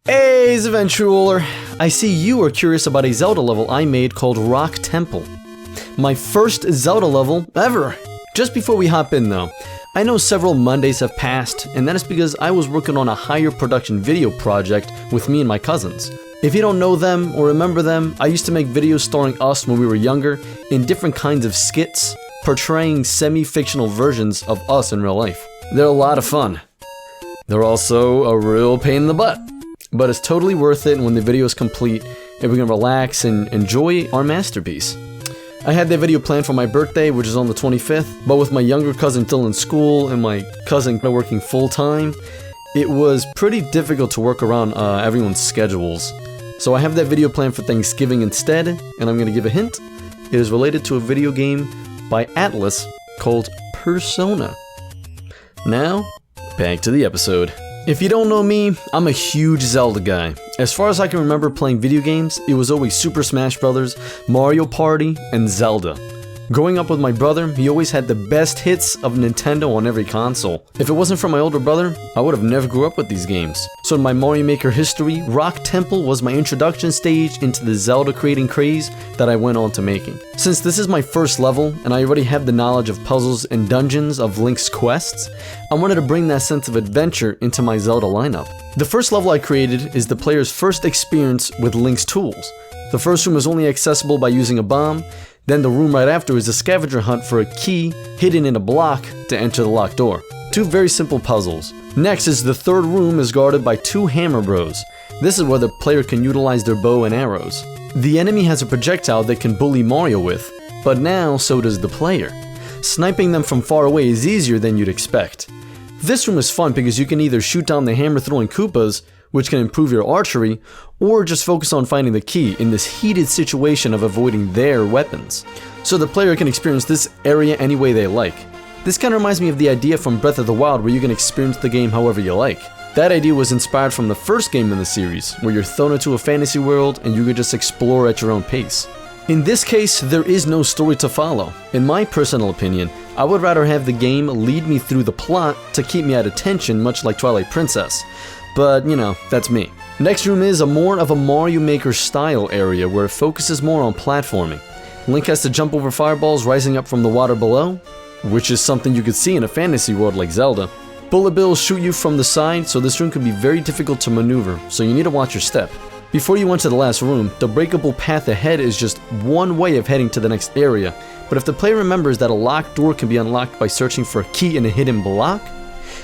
Hey, Adventurer! I see you are curious about a Zelda level I made called Rock Temple. My first Zelda level ever! Just before we hop in though, I know several Mondays have passed, and that is because I was working on a higher production video project with me and my cousins. If you don't know them or remember them, I used to make videos starring us when we were younger in different kinds of skits, portraying semi-fictional versions of us in real life. They're a lot of fun. They're also a real pain in the butt. But it's totally worth it when the video is complete and we can relax and enjoy our masterpiece. I had that video planned for my birthday, which is on the 25th, but with my younger cousin still in school and my cousin working full-time, it was pretty difficult to work around everyone's schedules. So I have that video planned for Thanksgiving instead, and I'm going to give a hint. It is related to a video game by Atlas called Persona. Now, back to the episode. If you don't know me, I'm a huge Zelda guy. As far as I can remember playing video games, it was always Super Smash Bros., Mario Party, and Zelda. Growing up with my brother, he always had the best hits of Nintendo on every console. If it wasn't for my older brother, I would have never grew up with these games. So in my Mario Maker history, Rock Temple was my introduction stage into the Zelda creating craze that I went on to making. Since this is my first level, and I already have the knowledge of puzzles and dungeons of Link's quests, I wanted to bring that sense of adventure into my Zelda lineup. The first level I created is the player's first experience with Link's tools. The first room is only accessible by using a bomb. Then the room right after is a scavenger hunt for a key hidden in a block to enter the locked door. Two very simple puzzles. Next is the third room is guarded by two hammer bros. This is where the player can utilize their bow and arrows. The enemy has a projectile they can bully Mario with, but now so does the player. Sniping them from far away is easier than you'd expect. This room is fun because you can either shoot down the hammer throwing Koopas, which can improve your archery, or just focus on finding the key in this heated situation of avoiding their weapons. So the player can experience this area any way they like. This kind of reminds me of the idea from Breath of the Wild where you can experience the game however you like. That idea was inspired from the first game in the series, where you're thrown into a fantasy world and you can just explore at your own pace. In this case, there is no story to follow. In my personal opinion, I would rather have the game lead me through the plot to keep me at attention, much like Twilight Princess. But, you know, that's me. Next room is more of a Mario Maker style area where it focuses more on platforming. Link has to jump over fireballs rising up from the water below, which is something you could see in a fantasy world like Zelda. Bullet bills shoot you from the side, so this room can be very difficult to maneuver, so you need to watch your step. Before you enter the last room, the breakable path ahead is just one way of heading to the next area, but if the player remembers that a locked door can be unlocked by searching for a key in a hidden block,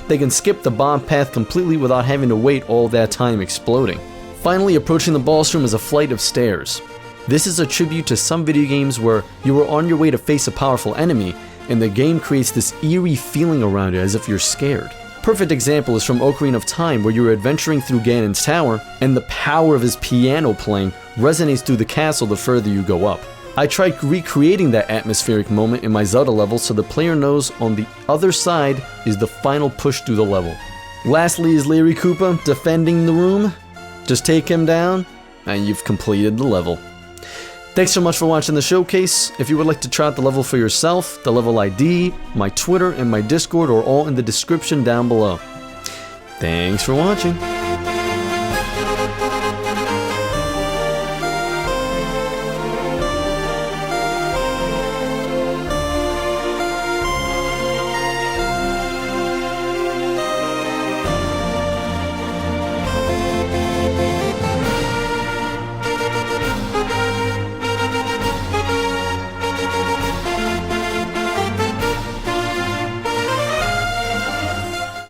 they can skip the bomb path completely without having to wait all that time exploding. Finally, approaching the boss room is a flight of stairs. This is a tribute to some video games where you are on your way to face a powerful enemy, and the game creates this eerie feeling around it as if you're scared. Perfect example is from Ocarina of Time, where you're adventuring through Ganon's tower, and the power of his piano playing resonates through the castle the further you go up. I tried recreating that atmospheric moment in my Zelda level so the player knows on the other side is the final push through the level. Lastly is Larry Koopa defending the room. Just take him down and you've completed the level. Thanks so much for watching the showcase. If you would like to try out the level for yourself, the level ID, my Twitter, and my Discord are all in the description down below. Thanks for watching.